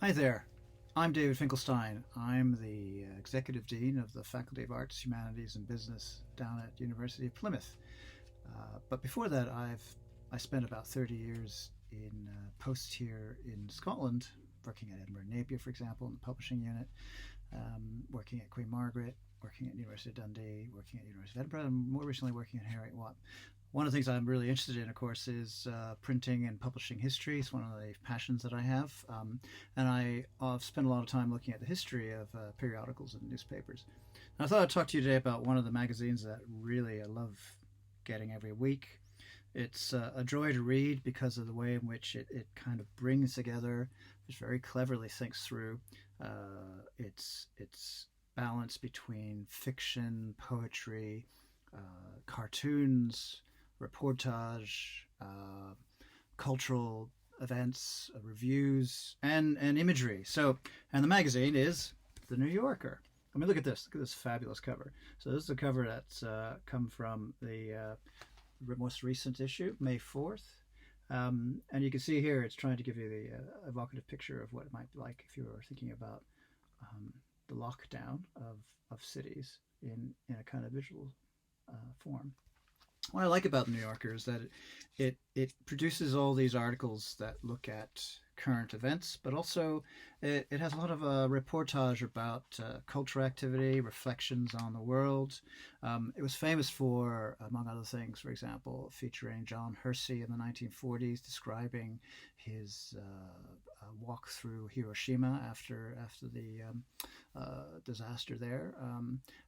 Hi there. I'm David Finkelstein. I'm the Executive Dean of the Faculty of Arts, Humanities and Business down at University of Plymouth. But before that, I spent about 30 years in posts here in Scotland, working at Edinburgh Napier, for example, in the publishing unit, working at Queen Margaret, working at University of Dundee, working at University of Edinburgh, and more recently working at Heriot Watt. One of the things I'm really interested in, of course, is printing and publishing history. It's one of the passions that I have. I've spent a lot of time looking at the history of periodicals and newspapers. And I thought I'd talk to you today about one of the magazines that really I love getting every week. It's a joy to read because of the way in which it kind of brings together, just very cleverly thinks through its balance between fiction, poetry, cartoons, reportage, cultural events, reviews, and imagery. And the magazine is The New Yorker. I mean, look at this. Look at this fabulous cover. So this is the cover that's come from the most recent issue, May 4th. And you can see here it's trying to give you the evocative picture of what it might be like if you were thinking about the lockdown of cities in a kind of visual form. What I like about the New Yorker is that it produces all these articles that look at current events, but also it has a lot of reportage about cultural activity, reflections on the world. It was famous for, among other things, for example, featuring John Hersey in the 1940s, describing his walk through Hiroshima after the disaster there,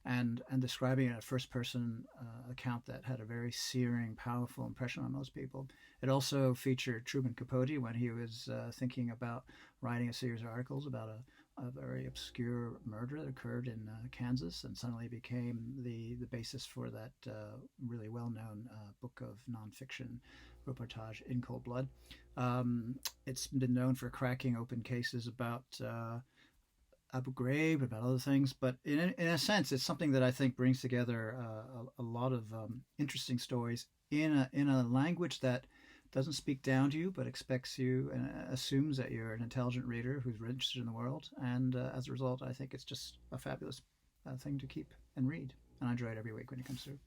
and describing it in a first-person account that had a very searing, powerful impression on most people. It also featured Truman Capote when he was thinking about writing a series of articles about a very obscure murder that occurred in Kansas and suddenly became the basis for that really well-known book of nonfiction reportage, In Cold Blood. It's been known for cracking open cases about Abu Ghraib, about other things, but in a sense, it's something that I think brings together a lot of interesting stories in a language that doesn't speak down to you, but expects you and assumes that you're an intelligent reader who's interested in the world. And as a result, I think it's just a fabulous thing to keep and read. And I enjoy it every week when it comes through.